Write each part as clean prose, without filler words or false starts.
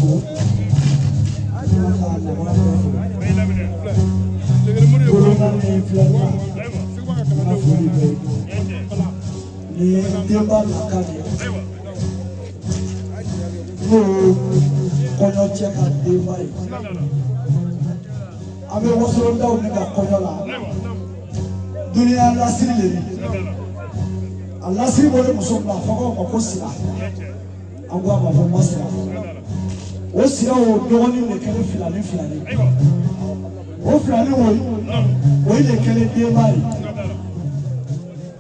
fo Corona ne filana afuri be ni demba lakani no konyo cheka demba abe wasoro ndaw ni ka konyo la dunia la sirle Allah siri bole musomba fako ko sira angwa ma fo masira o sira o dogoni ne kele filani o filani o ile kele demba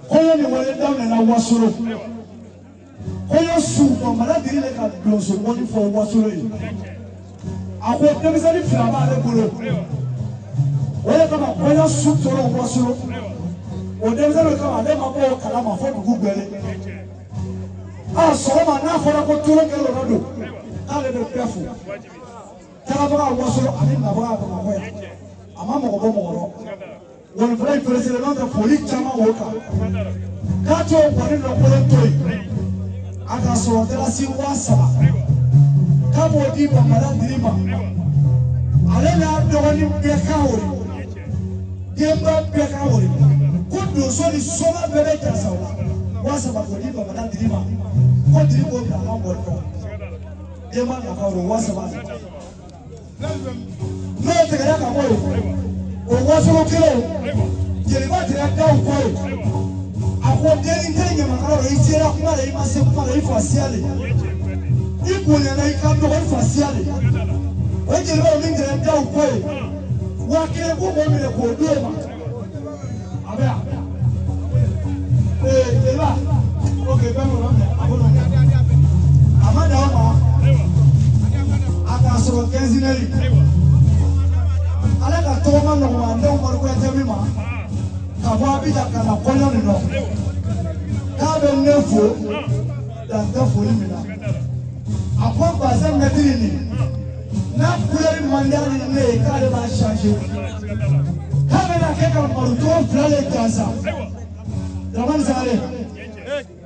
koyo ni wale daw na wasoro koyo su ko mala dirile ka bloso woni fo wasoro yi ako temizali filama le bolo wale kama koyo su toro wasoro o temizali kama le mako kala ma fo dugu gbele a so ma na fo ko toro kelo rodo ale be pefu tara ba wasoro ani na ba ko ma ya ama mo ko mo ro won fray president de police chama woka kato woni no ko toy aka so tara si wasaba kabo di ba mala dirima ale na do woni be kawori demba be kawori ko do so ni soma bebe jasa wasaba ko di ba mala dirima ko dirimo na ma bo to demba na kawro wasaba no te gara ka boyo o wasoro kilo jeleba tira daw koy ako deni deni makaro isira kuma le mase kuma le fasiale ikunya na ikando ko fasiale o jeleba o mindira daw koy wa kire ko mo mi le ko dema abia jeleba okay ba mo na abono amada o aka so kenzineli ala ka toma no ande o marko ya temima ka wa bi da kana kono ni no ka be nefo da nefo ni mina akwa baza mediri ni na kule mandali ne ka le ba changer ka be na ke ka maruto flale kansa daman sare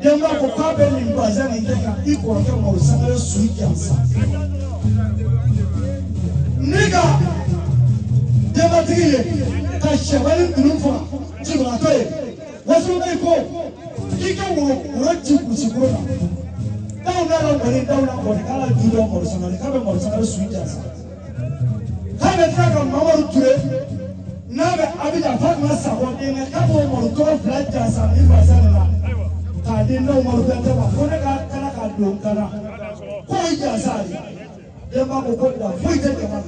demba ko ka be ni baza ni ke ka iko ke mo sare sui kansa niga debatire ka shawali dunfa jibratoye wasu dai ko kike wo jiku sikrona dauna ran bari dauna ko kala judo mo sanale ka be mo sanale suija sa ka be traka mamaru ture na be abija fatma sabo ne ka bo mo to flaja sa ni basala ka din no mo ta ba ko ne ka kala ka don kana ko ija sa de ma ko da fuite de ma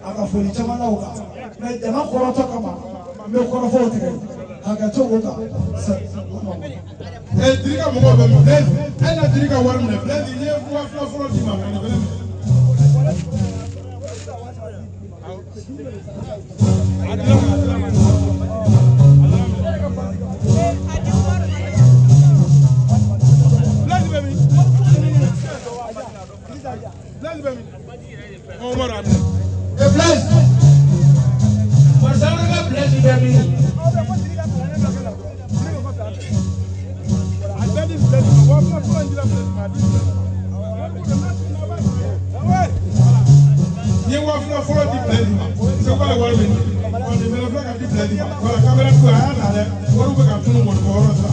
aka fuli chama na uka na dama koroto kama me korofo tige aka to uka dirika mo be mo bled ana dirika war mo bled ni fo fo di ma ni bled baby oh mara the bless for Saranga bless you baby I said this bless you what for bless you wa for the bless you so kwa wa me on the middle of the bless you kwa camera tu ana le wa ru ka tunu mo ko ro sa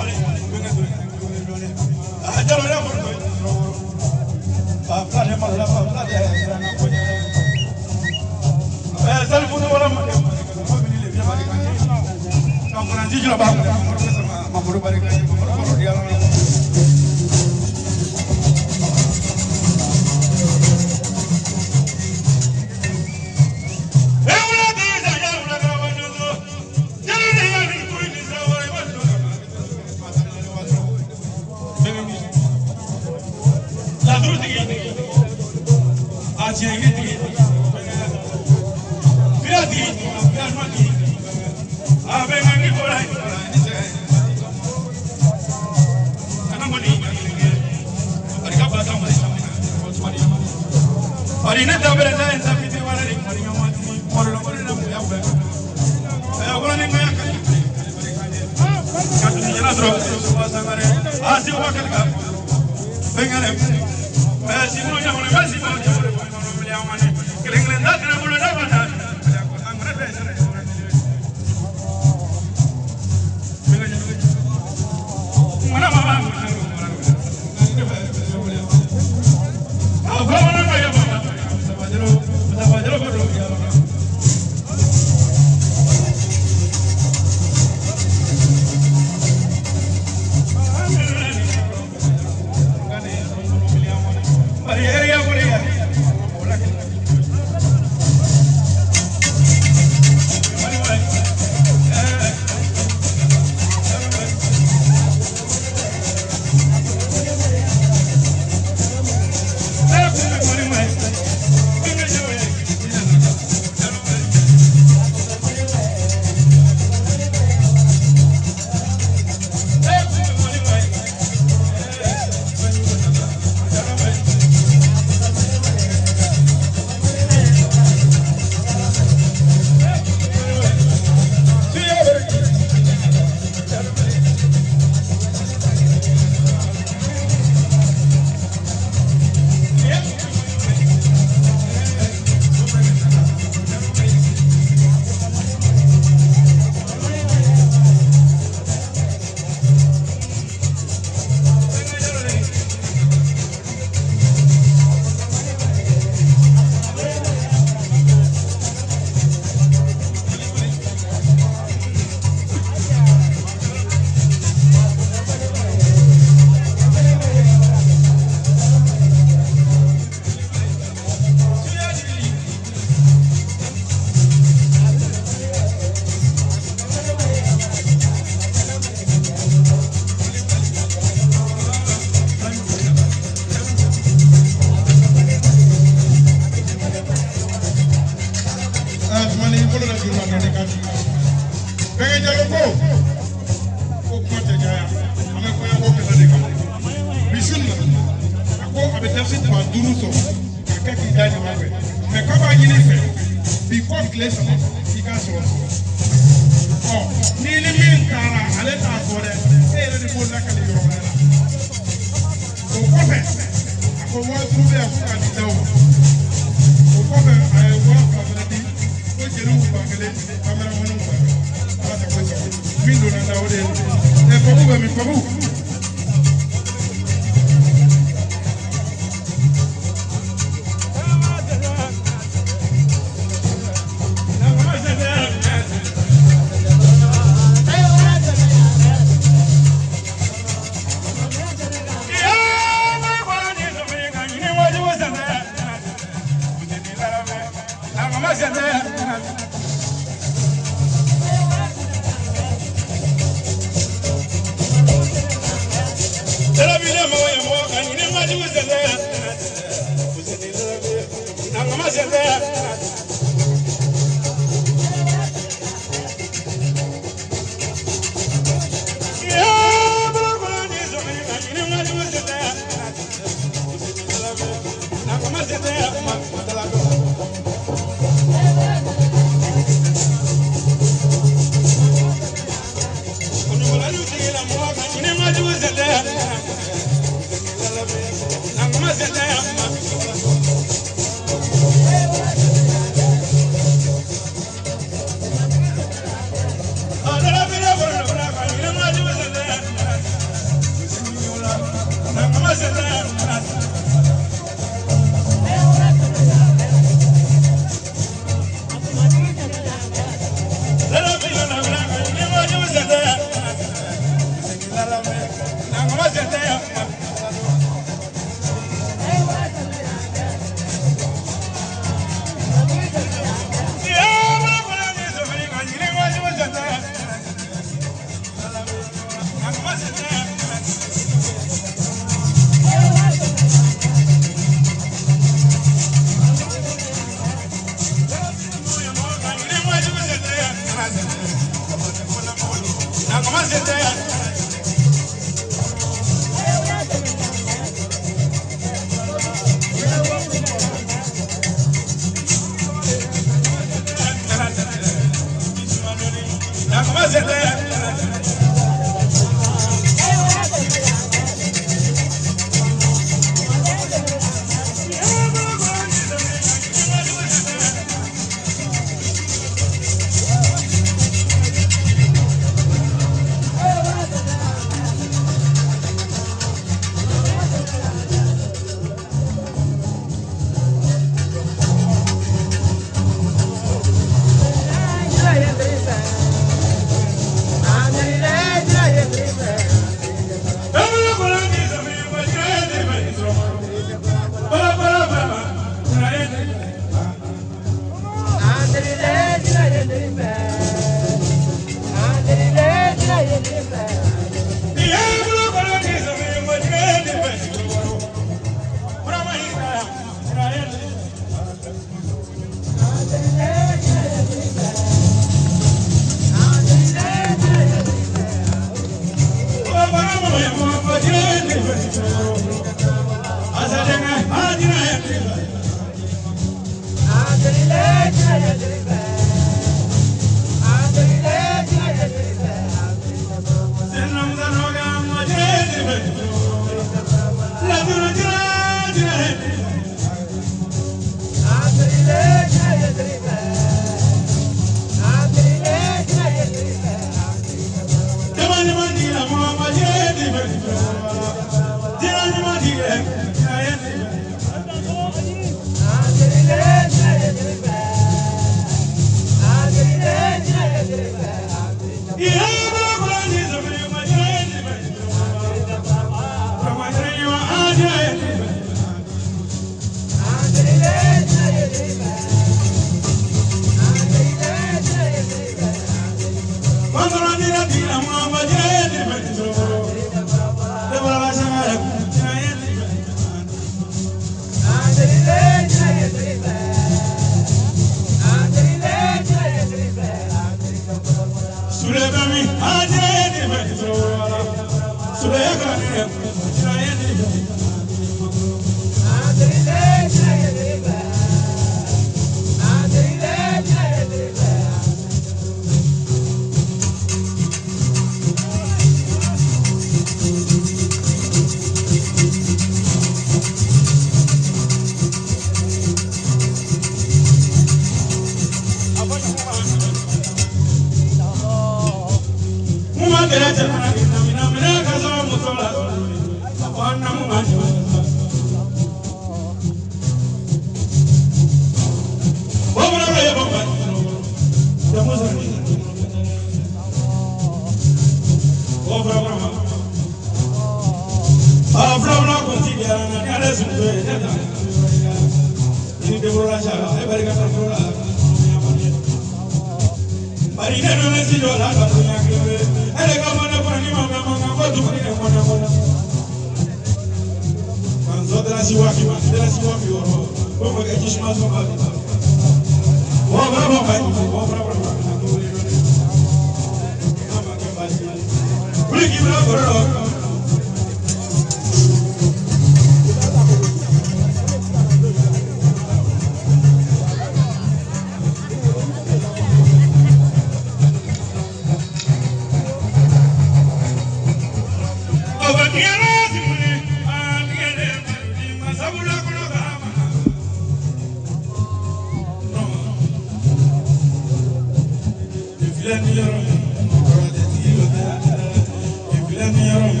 If you let me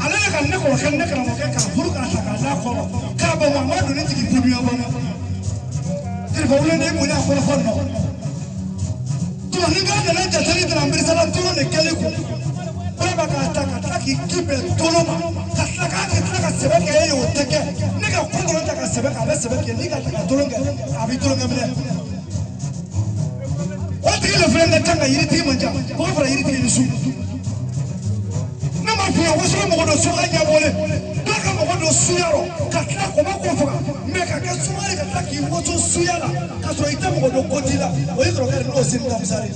Ala ka ne ko ka ne ka mo ka furu ka ta ka na ko ka ba ma do ni tiki kudu ya ba na ti ba wala ne mo na ko fa no to ni ga da na ta tari da ambir sala to ne kele ku ba ka ta ki kibe tolo ma ka sebe ke yo teke ni ga ko ko ta ka sebe ka ba sebe ke ni ga ta tolo ga abi tolo ga mele o ti le frenda tanga yiri ti manja ko fara yiri ti ni su na ma fi o so mo do so ga ja bole do ka mo do su yaro ka ta ko ma ko fa me ka su ma ka ta ki wo to su yala ka so ita mo do ko ti la o yi ko ga no sin ta misari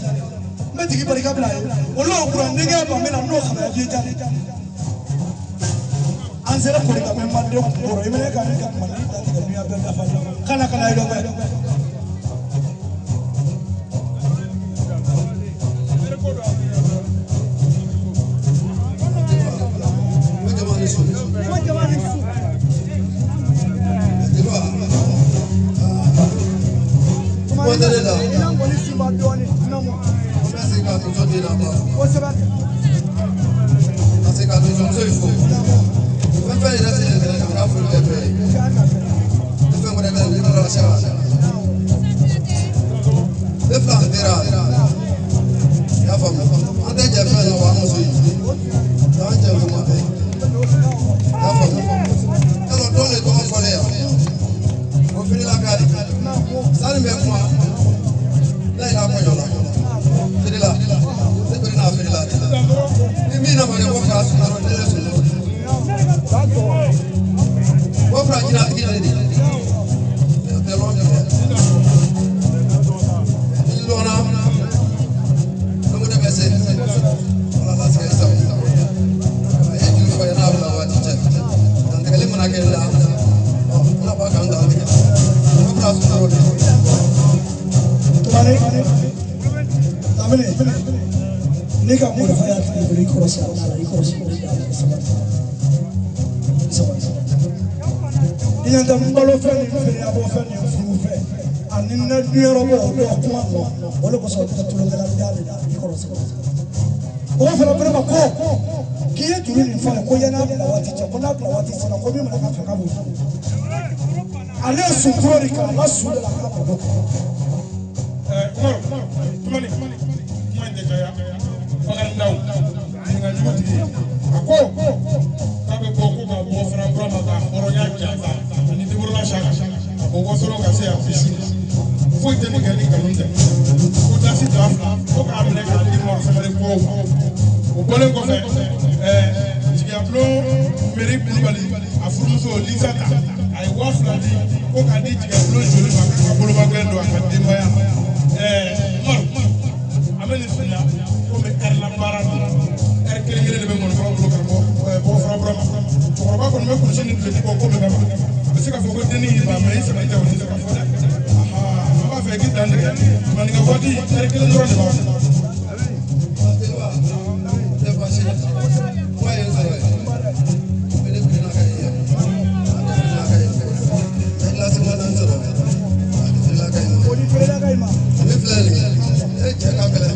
me ti ki bari ka bla o lo ko ni ga ba me na no ka ya ja ansela ko ka me ma de ko ro me ka ni ka ma ni ta ka ni ya ba fa kana ido ba Nega mo da faya ta bari ko sa ala ko sa ina da mbalo fe ni fe abo fe ni fu fe anin na duero bo do ko ko wala ko so ta tulo gala da ko sa ko fa la brema ko ki e juri ni fa ko yana da wati cha ko na wati sana ko mi ma ka fa ka bu ale su tori ka la su la ka ba ko tumani mande kaya Fagandau, dengan judi. Aku, kami buku bawa orang Brahma, orang yang jasa. Ini timur Malaysia. Aku wasorong kasih apisu. Foi ter ninguém que não tem. O da cidade, o cara me leva de uma semana de povo. O bolo café, diablo, meri bulbali, a fruso lisata. Aí o afladi, o cara diablo joli, a bolo bagando a cadeia. Ameni fina. La barani kele de be mon fara bolo karbo bo fara brama chokoroba ko me ko sini de ko ko me ga be se ka fo ko deni ba me se ma ta woni se ka fo aha ba fe ki dan de man ga foti kele no de ba de ba se wa ye so be de na ka ya la se ma dan so la ka ma odi fe la ka ma me flele e che ka kele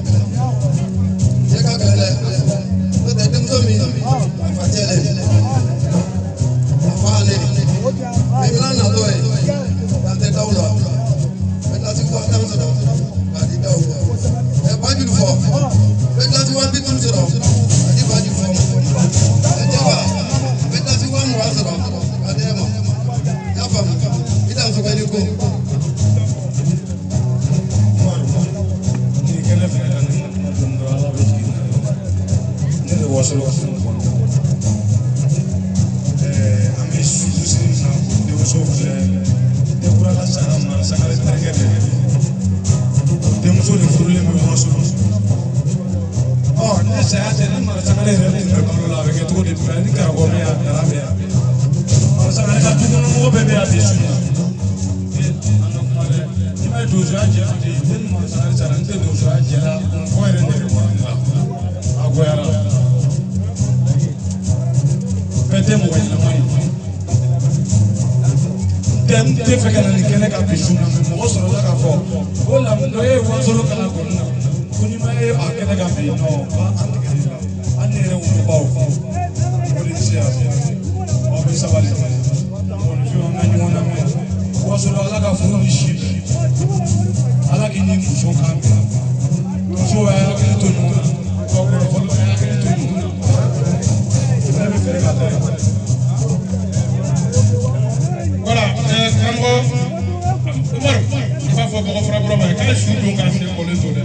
fɔ bɔgɔ fura bɔrɔ ma k'ale su dun k'a se kɔlen to dɛ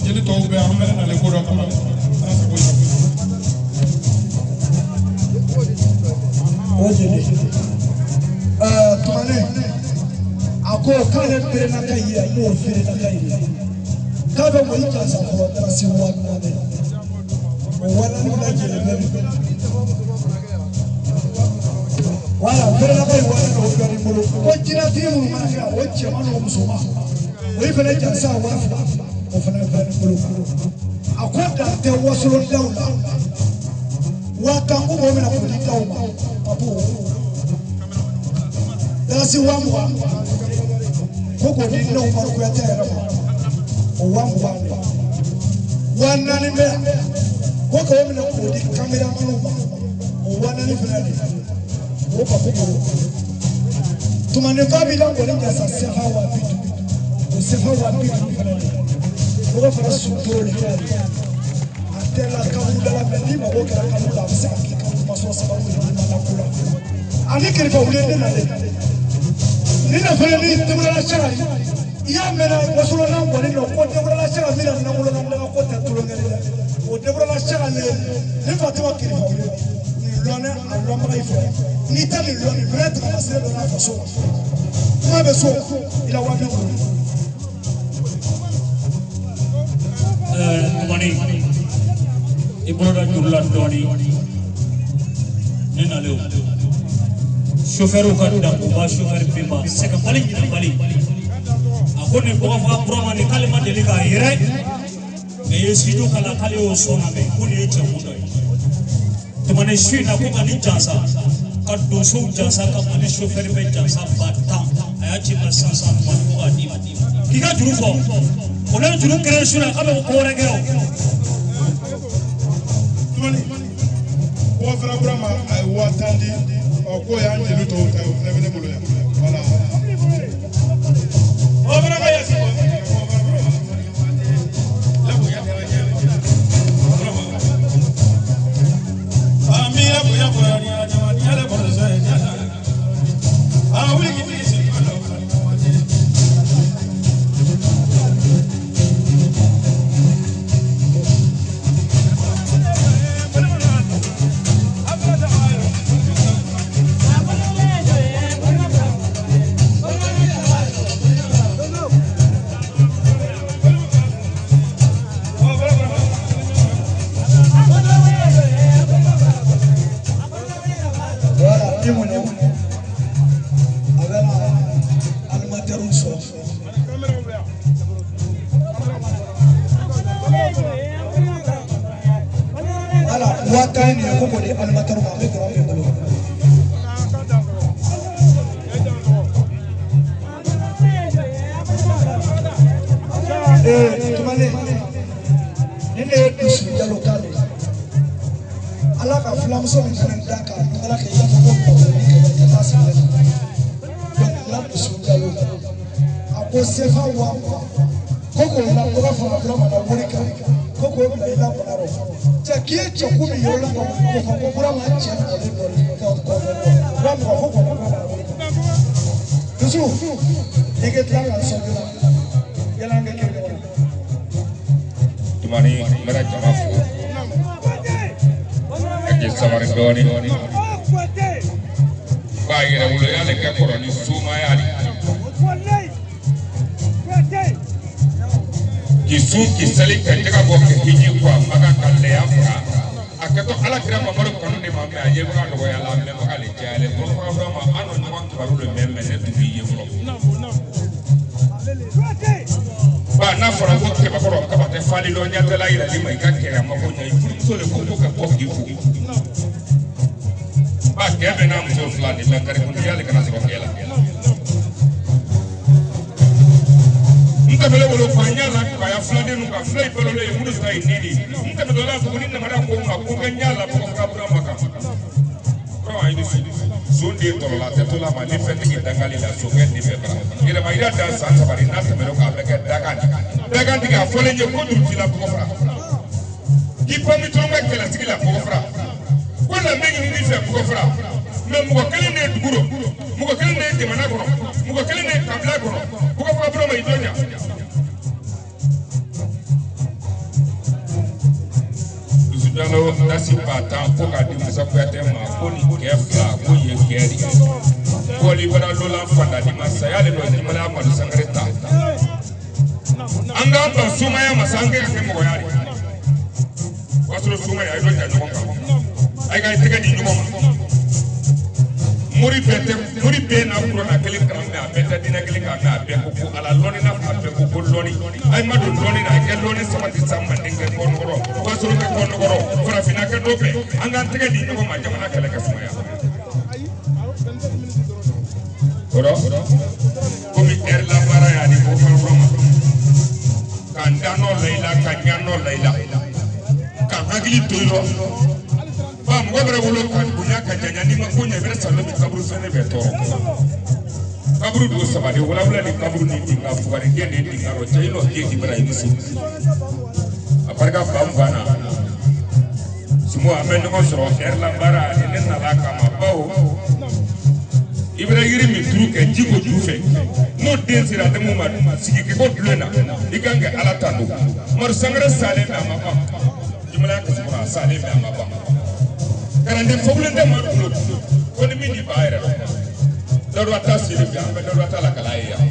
jeli tɔw bɛ an bɛna nale ko dɔ kama ala sago i sago. O jeli tumane a ko k'ale pere na ka ye a y'o feere na ka ye k'a bɛ mɔli jansa fɔlɔ taara se 1,000 o 1,000 bɛna jeli bɛɛ bi wala feere na ka ye 1,000 o dɔɔni bolo ko jinɛtigi minnu mana kɛ o cɛman n'o musoman o ye fana jansa 2,000 o fana dɔɔni bolo a ko dan tɛ wasolo daw la wa kan ko mɔgɔ bɛna foli daw ma a b'o dalasi 20,000 ko k'o di n'o Umaru Kuyate yɛrɛ ma o 20,000 de 4,000 bɛ yan ko k'o minɛ k'o di kameramaniw ma o 4,000 fana de o ka ko bolo tumani fa bi la kɔni jasa sefa 50 o sefa 50 fana de o ka fara sutoro de kɛ a tɛ la kamu dala mɛ ni mago kɛra kamu la a bɛ se ka kɛ kamu masɔn sababu de ni mana ko la ani kɛrɛfɛ wuli ne na dɛ ni na fana ni deburala sɛgɛ i y'a mɛn wasolo na kɔni lɔ ko deburala sɛgɛ min na nangolo na daga ko tɛ tulonkɛ dɛ o deburala sɛgɛ ne ni Fatima kɛrɛfɛ wuli lɔnɛ a lɔnbaga i fɛ n'i ta nin lɔn nin fɛnɛ tagama sira dɔ n'a ka so kuma bɛ so i la 50 wolo. Tumani i bolo da juru la dɔɔni ne nalen o chauffeur ka dakuba chauffeur bɛnba sɛgɛnbali ɲinabali a ko nin bɔgɔfaga Burama nin k'ale ma deli k'a yɛrɛ mɛ i ye studio kala k'ale y'o sɔn na mɛ ko nin ye cɛkun dɔ ye Tumani su in na ko ka nin jansa ka donsow jansa ka Mali chauffeur bɛ jansa 10,000 a y'a ci ma 500 Tumani ko k'a d'i ma k'i ka juru fɔ o n'a juru kɛra su la k'a bɛ ko wɛrɛ kɛ o. Tumani bɔgɔ fura Burama a ye 10,000 di ko y'an jeli tɔw ta ye o fana bɛ ne bolo yan voilà. bɔgɔ fura ma yasi Tumani mera jama fo ake samari doni ba yere wulo yale ka koroni suma yali kisu kisali kanjaka bo ke hiji kwa maka kalle afra akato ala kira mamaro kanu ne mamme aye ba no ya la me maka le jale ko ma ano no ma baru le memme ne tu biye fro ba na fara ko ke ba ko ka ba te fali lo nya tela ira di mai ka ke ma ko nya so le ko ka ko gi fu ba ke be na mo so flani me kare ko ya le kana se ko kela ntabele wolo fanya la ka ya flani no ka flai pelo le mu sa inidi ntabele la ko ni na mara ko ma ko ga nya la ko ka Burama ka ko ai ni Sunday tolola te tola ma ni fete ki dangali la so get ni bebra ira ma ira dan sa sabari na te mero ka beke dagan diga fole je ko dul la ko fra ki pa mi tonga ke la sigila ko fra ko la me ni fe ko fra mais mɔgɔ kelen de ye dugu rɔ mɔgɔ kelen de ye jamana kɔnɔ mɔgɔ kelen de ye kabila kɔnɔ ko ka fɔ ka Burama i dɔ ɲa Dalo nasi patang ko ka di Musa Kuyate ma ko ni kɛ fila ko ye kɛ de ko libera lola fanda di masa ya le do ni mala Amadu Sangare ta an ka ban Sumaya ma sange ka kɛ mɔgɔ ya de wasolo Sumaya ay do ja ɲɔgɔn kan ay ka tɛgɛ di ɲɔgɔn ma muri bɛɛ n'a kuranna kelen kan mɛ a bɛɛ tɛ diinɛ kelen kan mɛ a bɛɛ ko ala lɔni n'a fɔ a bɛɛ ko lɔni ay ma don lɔni na a kɛ lɔni sabati sa manden kɛ kɔnɔkɔrɔ wasolo kɛ kɔnɔkɔrɔ farafinna kɛ dɔ fɛ an k'an tɛgɛ di ɲɔgɔn ma jamana kɛlɛ kɛ sumaya kɔrɔ komi ɛri la baara y'a di ko fɔlɔfɔlɔ ma k'an da nɔ layila ka ɲa nɔ layila k'an hakili to yen nɔ ba mɔgɔ bɛrɛ wolo ka bonya ka janya ni ma ko ɲɛ bɛrɛ salo min kaburu fɛnɛ bɛ tɔɔrɔ kaburu do sabali wala ni kaburu ni dinga fugari den ni dinga ro cɛ ino ke Ibrahim su a barika fa mfana sumo a bɛ ɲɔgɔn sɔrɔ ɛri la baara ne nana kama bawo Ibrahim yiri min turu kɛ ji ko juru fɛ n'o den sera dɛmu ma sigi kɛ ko dulen na i kan kɛ Ala ta don Amadu Sangare salen bɛ a ma ban Jimala Kasumura salen bɛ a ma ban Karande fogulen tɛ maa kulo ko ni min di ba yɛrɛ la Dawuda ta siri fɛ an bɛ Dawuda ta la kala ye yan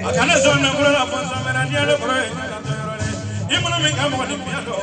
Akana zona kula la fonza mera dialo kula. Imono minga mo ni piado.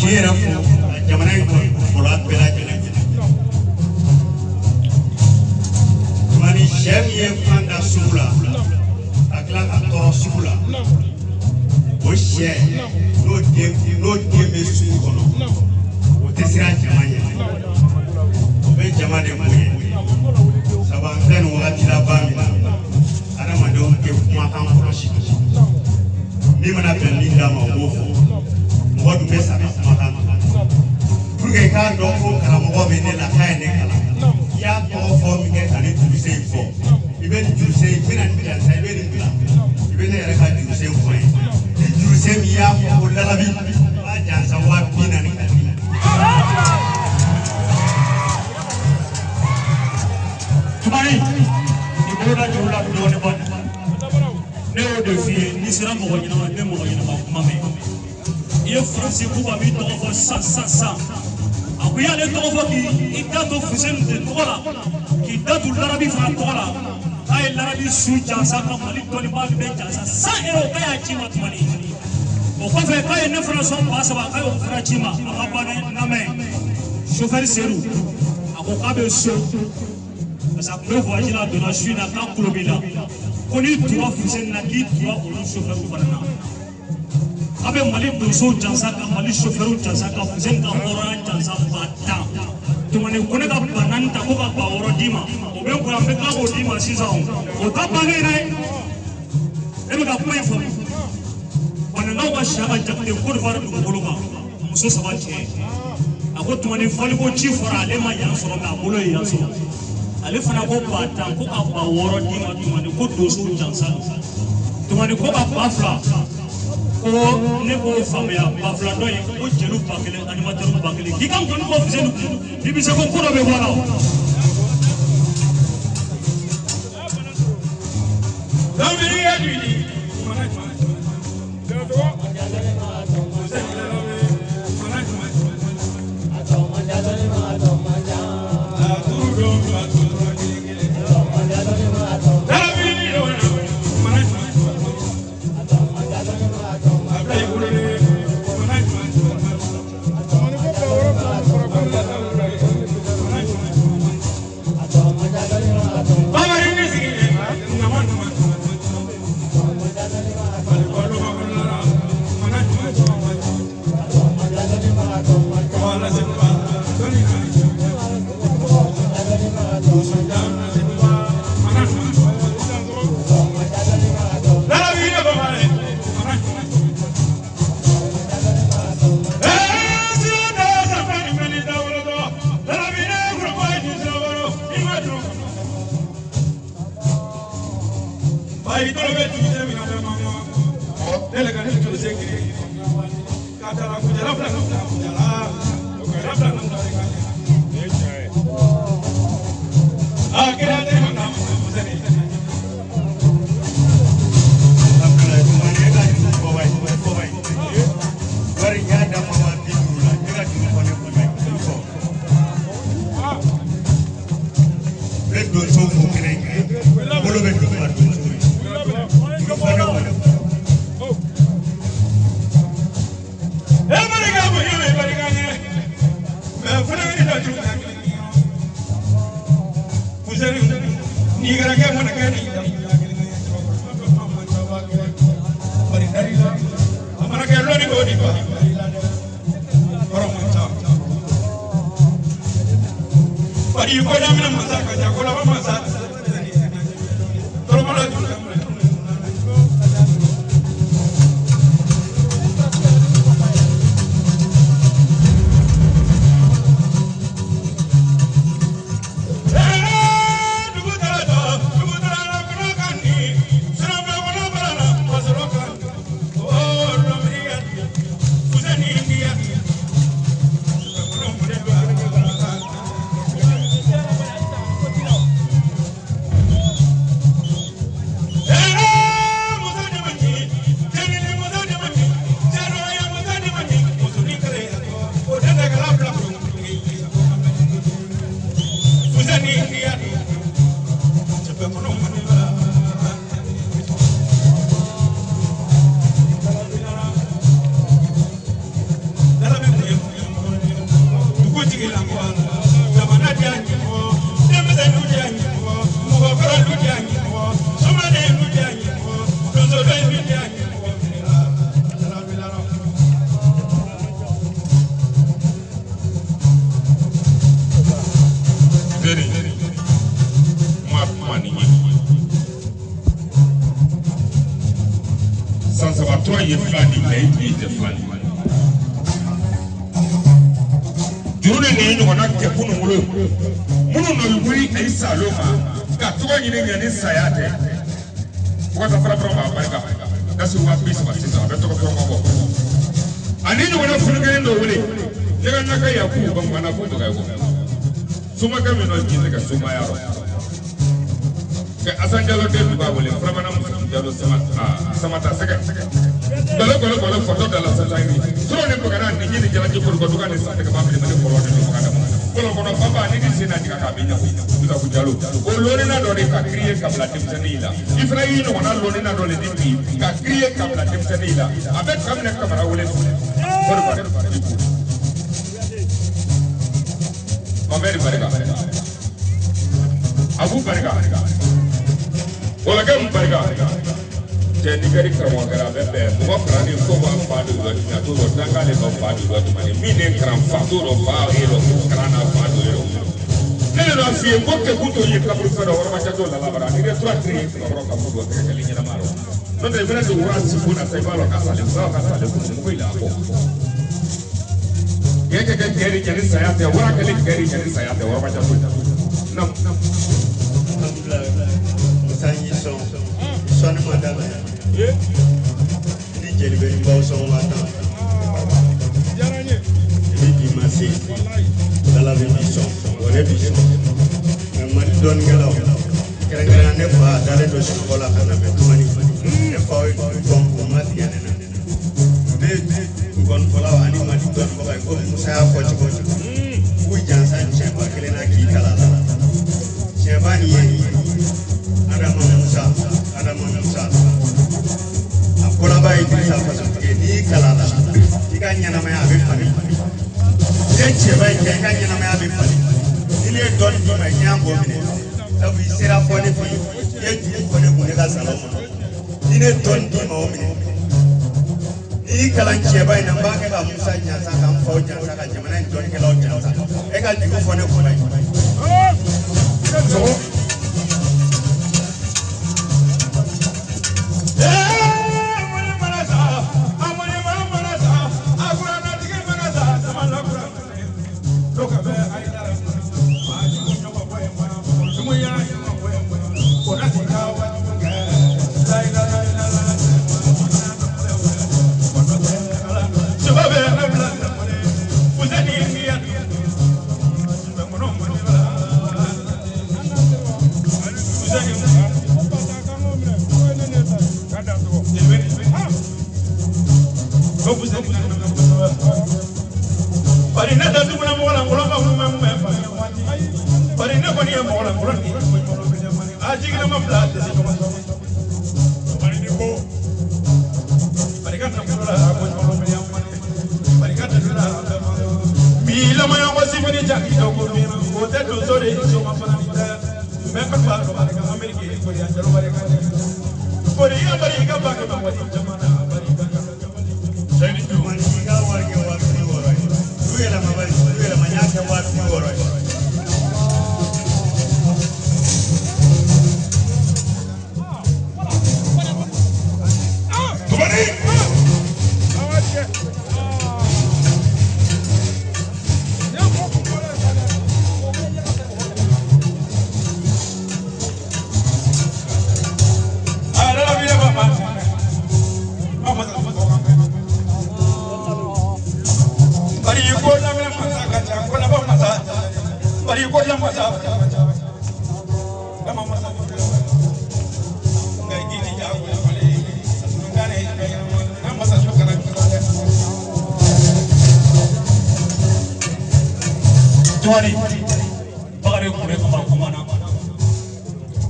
kiyera fo jamana ko fola bela jele mani shem ye fanda sula akla ka to sula o she no de me su kono o tesira jamanya o be jamane moye saban den wati la bamina ana mando ke kuma kan proshi ni mana ben ni dama wo fo mo du mesa kuma kan pour que ka do ko kala mo be ne la kay ne kala ya ko fo mi ke tani tu se fo ibe ni tu se mina ni ya sai be ni bila ibe ne ya ka tu se fo ni tu se mi ya ko la la bi ba ja sa wa bina ni tumani ibora jula do ne ban ne o de fi ni sera mo wajina ma be mo wajina ma kuma me ye France ku ba mi to ko sa akuya le to ko ki itato fusen de tola ki datu larabi fa tola ay larabi su jansa ka mali to ni ba be jansa sa ero kaya chima tumani o ko fe kay ne France on passe ba kay o fra chima aba na me chauffeur seru ako ka be so sa ko voyage de la Chine à Klobila koni tuwa fusen na ki tuwa o chauffeur fana abe mali doso jansa ka mali chauffeur jansa ka fusen ka hora jansa bata tumane kone ka bananta ko ka bawro dima o be ko ambe ka o dima sisa o ta bane nai e be ka kuma info bananga wa shaba jakte ko fara du boloka muso sabache ako tumane fali ko chi fora ale ma yan soro na bolo yan so ale fana ko bata ko ka bawro dima tumane ko doso jansa tumane ko ka bafla ko ne ko famia bafla do ko jelu bakele animateur bakele ki kam ko ko fizelu bi bi se ko ko be wala damiri ya dini ye flani lay ite flani jurune ne no na ke kunu mulo munu no yuri ay saloma ka to ni ne ni sayate ko ta fara fara ba barka da su wa bisa ba sita da to ko ko ani no na funu gane no wule daga na kai ya ku ban mana ko to ga ko suma ka me no ki daga suma ya ro ke asan jalo de ba wule fara bana mu jalo sama ta saka Kalau foto dalam sejarah ini, suruh ni perkara ni ni jalan jepur kau tukar ni sampai ke bawah ni mana follow ni perkara mana. Kalau bapa ni di sini juga kami ni kita bujalu. Kalau lori na lori ka create kabla tim senila. Ifra ini mana lori na lori di ka create kabla tim senila. Abet kami nak kamera boleh. Berapa? Mameri berapa? Abu berapa? Oleh berapa? Jadi kari kerana kerana bebe, buat kerana kau buat padu dua ni, tu buat tanggal le buat padu dua tu mana, mini kerana padu lo buat elo, kerana padu elo. Kalau nak siapa buat kebutuhan yang kabur pada orang macam tu lala berani, dia surat kiri orang kabur dua tiga kali ni nama lo. Nanti bila tu orang sibuk nak saya bawa kasar pun mungkin lah aku. Dia kari jadi saya tu, orang kali kari jadi saya tu, orang macam tu. Nam. Alhamdulillah. Misalnya son madam. Ini jadi beri bau sama mata. Ini di masih dalam bison, boleh bison. Memang don galau. Kadang-kadang ni fah dari dosa sekolah kerana betul ni. Ni fah ikon umat yang ni. Ni ikon pola ani mati don pola ikon saya kocok. Hujan saja bakal nak kita lah. Siapa ni? Ada manusia, ada manusia. Kalau bayi itu siapa seperti ini kalala, jika namanya Habib Fani, dia cebai jika namanya Habib Fani, ini don di mana boleh, tapi serap boleh pun, dia boleh boleh kasar. Ini don di mana? Ini kalau cebai nampak kamu saja, kamu kau jangan saja, mana don kalau jangan, ekal juga boleh boleh. Tuani, bagare kure kumana.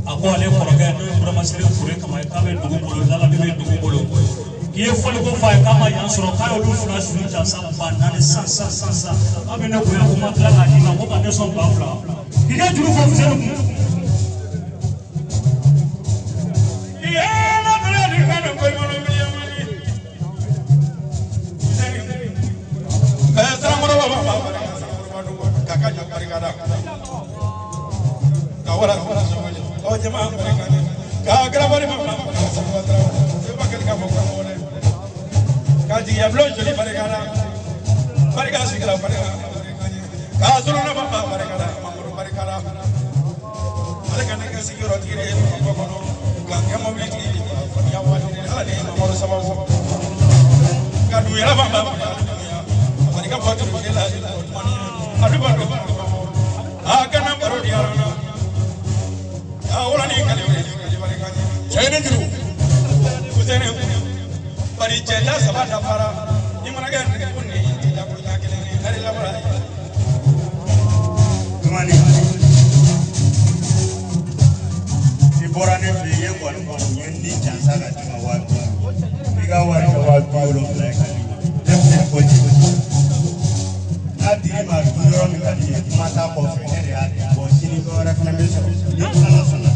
Aku ale korga no bramasire kure kama kabe dugu bolo dala bibe dugu bolo. Kiye fole ko fa kama yansoro kayo lu funa shuru ta samba na sa. Abe na kuya kuma kala ni na ko ba ne son bafla. Kiye juru fo fuselu. Kaji ya blow joli barikana. Barikana sikala barikana. Kasulu na baba barikana. Mamuru barikana. Barikana ke sikiro tire kokono. Ka mobility ya wani ala ni mamuru sababu. Kadu ya baba. Barikana patu kela. Arriba do. Akana baro diarana. Ahora ni kali barikana. Chene diru. Kuzene bari jella sabada para ni managa kunni ya kurja kele ari labara tumani ibora ne biye kwa nyendi chansa ga tuma wapi biga wari ka wapi ulo like demse koji adi ma duro mi kadi mata ko fe ne ya bo sini ko reclamation ni sala sala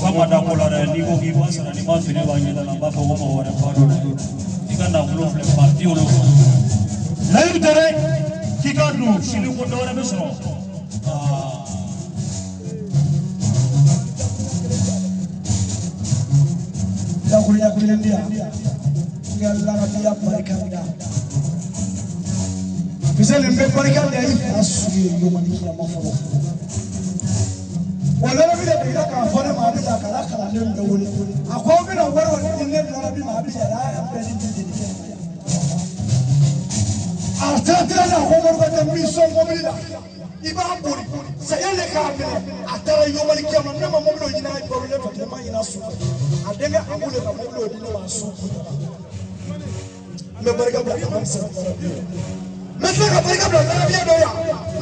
kama da kola da ni ko ki basa ni ma fine ba ni da ba fo mo wala pa do diga na ulo fle parti ulo la yutere ki ka du sini ko do na besro ya kulia ndia ngalla rabia barikanda bisele mbe barikanda asu yo mani ya maforo wala bila bila ka fara ma bila kala kala ne da wuri akwai mina warwa ne ne da rabi ma bila da ya fara din artatra na ko morga da mi so mo bila iba buri sayele ka bila atara yo mali kama ne ma mo bilo ina ko le fa ma ina su adenga angule ka mo bilo dino wa su me barga bla ka sa مثلا كبرك قبل النبي دويا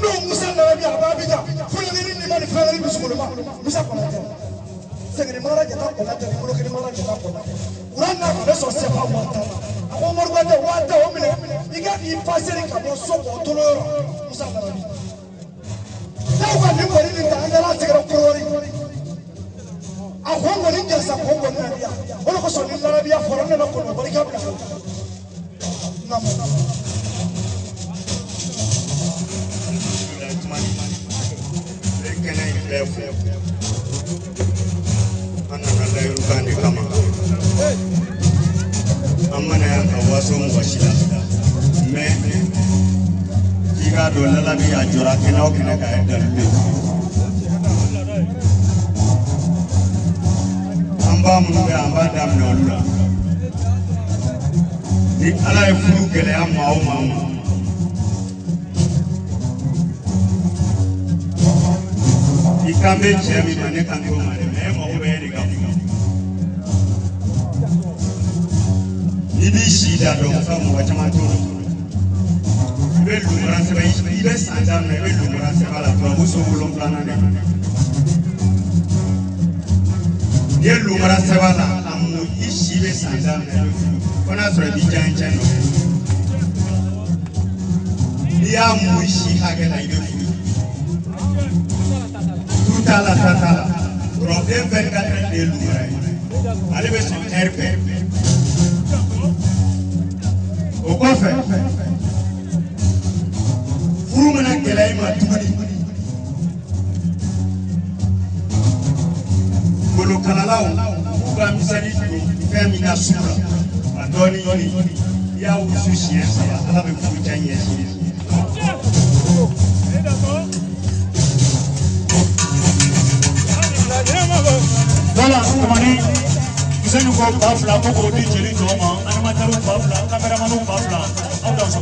نو موسى النبي أبابيجا فلان يني ما نفعل بسمول ما موسى كنا سكري مرة جتا كنا تري مرة كري مرة جتا كنا ورانا كنا سوسي فاوانتا أقوى مرة جتا واتا ومنه يجا يفاسر كابو سوق أطلع موسى النبي لو كان نقول إن تانا لا تكره كوري أقوى مرة جلسة أقوى مرة نبيا ولا كسر النبي فرانا نقول بريك قبل نعم anana la yurukani kama amana ya kawaso mwashila me kiga do lala bi ajora kena o kena ka dalbe amba mun be amba dam no lula ni ala e furu kele amma o mama ikambe chemi mane kango mane me mo be ka ibi shida do fa mo wachama to be lumara se be ibe sanda me be lumara se bala to muso bulon plana ne ye lumara se bala amu ishi be sanda me kona so di janjan ya mu ishi hage na ibe tala problème 24 de lumara ale be so RP o ko fe furu mana kelay ma tuguni bolo kalalaw uga misali femina sura adoni ya usu science ala be fu janye voilà tumani Nous avons bafla koko di jeli joma animateur bafla cameraman bafla au dans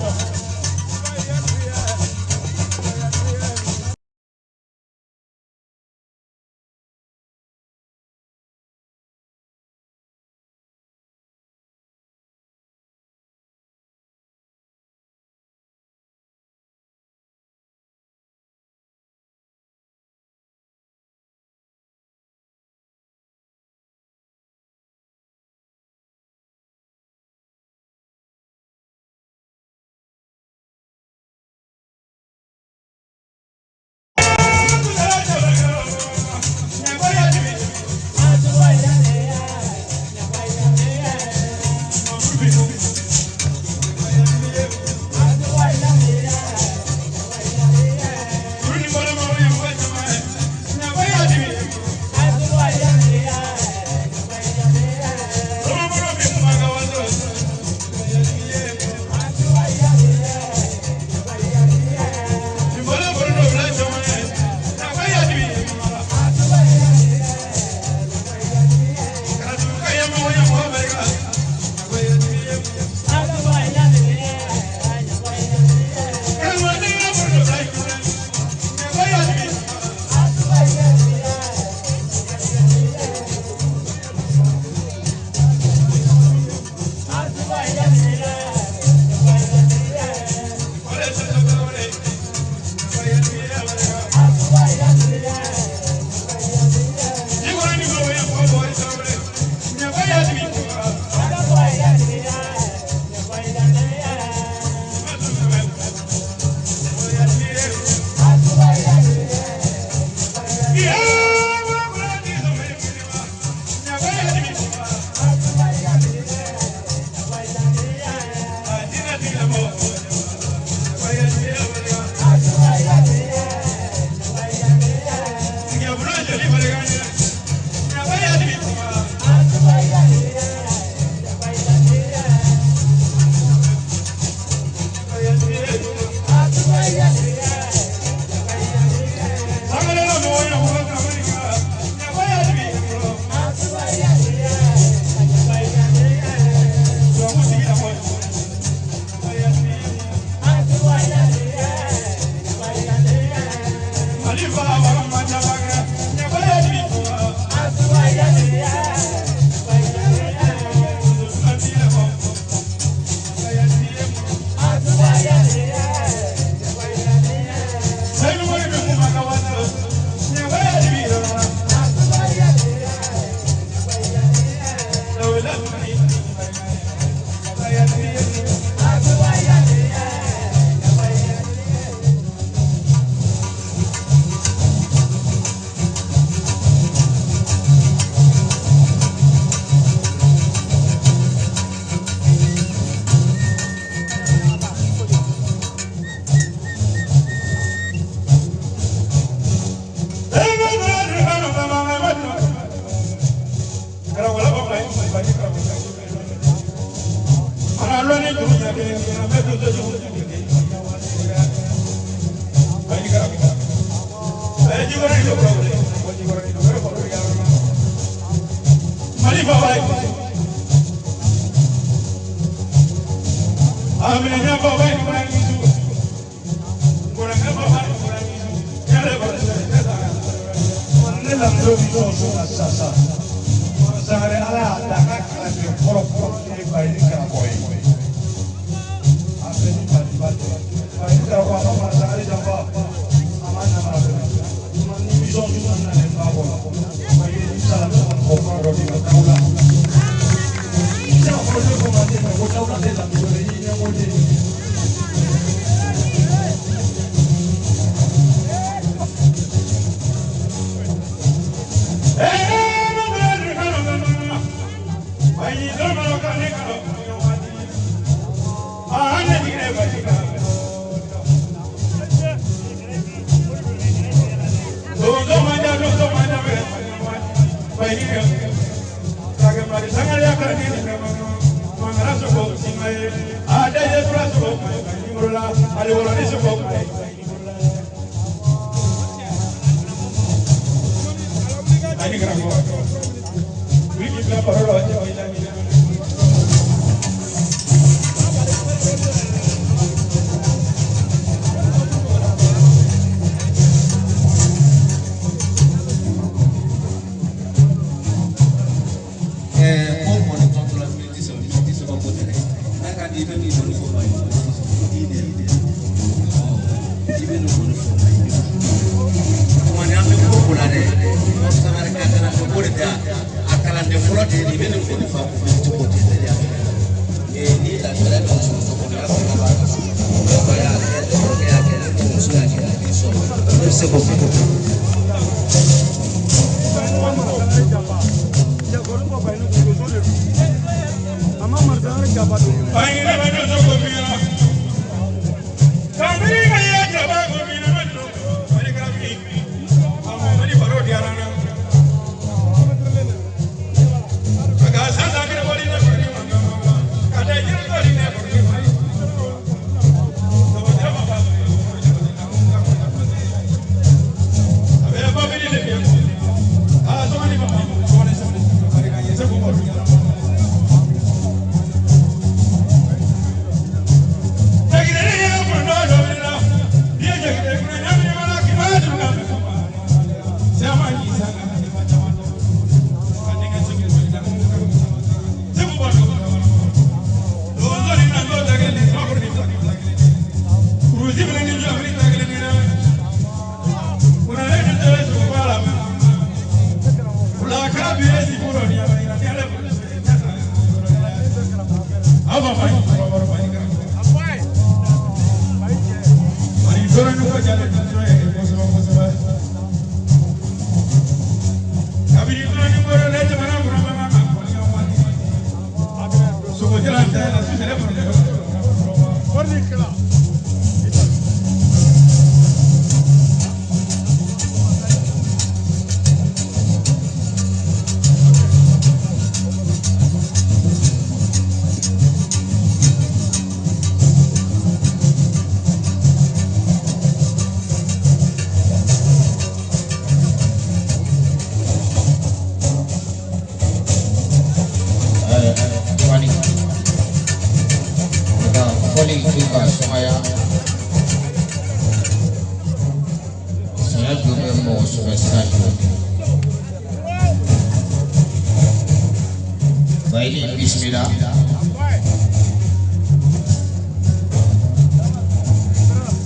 Bismillah.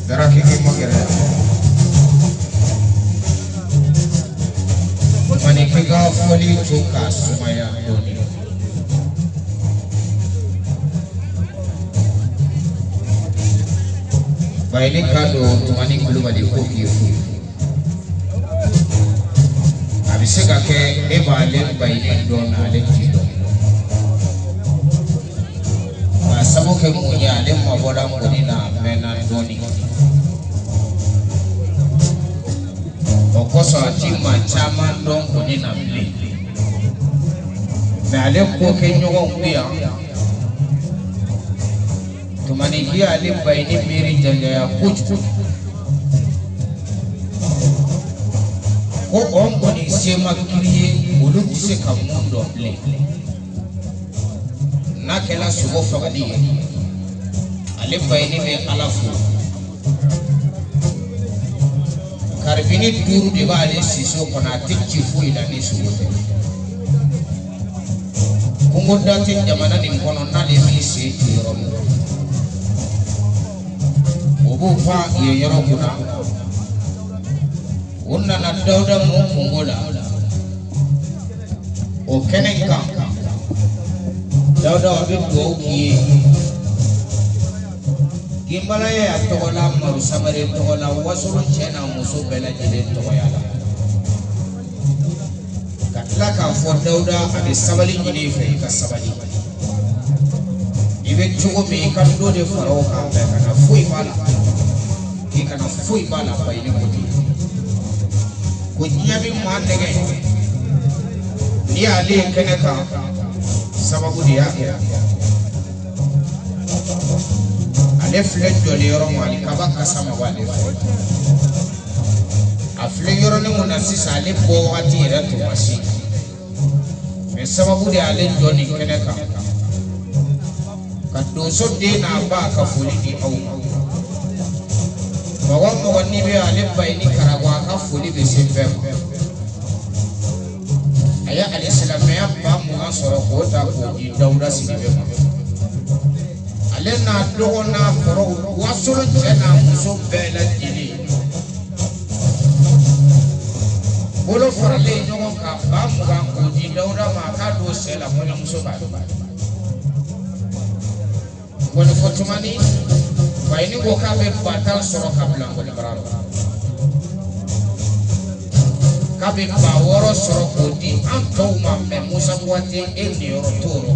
Darah kiki magere. Manikiga foli chuka sumaya doni. Baili kado tumani kuluma di koki fu. Abisega ke eba le baili dona le tido. Samuke munya le mabora munina mena doni. Okoso atima chama don munina mli. Me ale ko ke nyogo mbia. Tumani kia ale baini miri janja ya kuchu. Ko ongo ni sema kiriye ulu kuse kamundo mli. Nakela subo fagadi ale bayni be alafu karbini duru de ba ale siso kona tikki fu ila ni subo kungo dati jamana ni kono na le mi se tiro obu fa ye yoro kuna onna na dawda mo kungola o kenenka Dauda wabi doki Gimbala ya togola maru samare togola wasuru chena musu bela jide togoyala Katla ka for Dauda abe sabali jide fe ka sabali Ibe chugo me ikando de faro ka pe kana fui bala Ikana fui bala pa ili kuti Kunyabi mwandege Ni ali keneka sababu dia ale fle joli yoro mali kabaka sama wale afle yoro ni munasisa ale bo wati ira to masi me sababu dia ale joni keneka kadoso de na ba ka fuli di au bawa mo wani be ale bayni karagwa ka fuli be sembe aya alisalama ya ba mu asoro ko ta ko di Dauda sibe ma ale na dogo na foro wasoro jena muso bela dili bolo farale nyogo ka ba mu ga ko di Dauda ma ka do sela mo muso ba ko ni fotumani bayni ko ka be batal soro ka bla ko bararo kabe ba woro soro kodi anto ma me musa kwate eni oro toro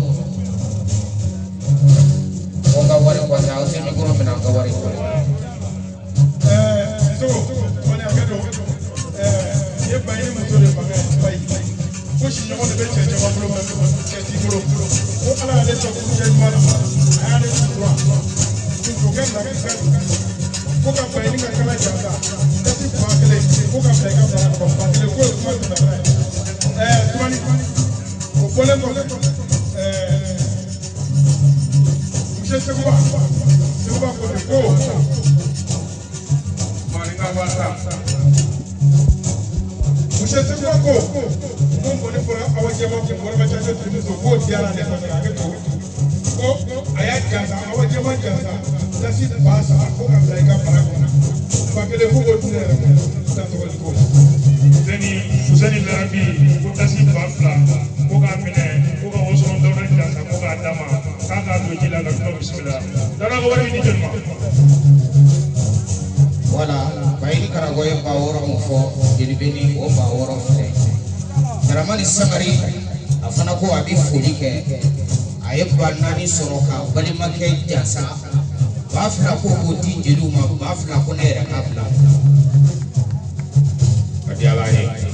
oga wari kwa ta ose ni goro mena ga wari ko so wala agado ye bayni mo tole ba bay ko shi nyomo de beche je wa bro ma ke ti bro ko ala de to ko je ma ala de to ko ko ga na ka ko ka bayni ka kala janda Kuka pega para compartir o corpo mais da tumani o polemo mche segua ko de ko maringa bata mche segua ko mo ne pora awaje mo ko mo bacha to tuzo ko tiara ne ko ga to ko aya jaza awaje mo jaza dasi basa ko ka pega para ko bakele ko ko Zeni Susani Larabi, Kutasi Bafla, Koga Mine, Koga Oson Dona Jasa, Koga Dama, Kaka Dujila, Bismillah. Dara Gawari Nijelma. Wala, Baini Karagoye Bawora Mufo, Dilibini, O Bawora Fle. Taramani Samari, Afanako Abi Fulike, a ye ba naani sɔrɔ ka balimakɛ jasa ba fila ko k'o di jeliw ma ba fila ko ne yɛrɛ ka bila ka di ala ye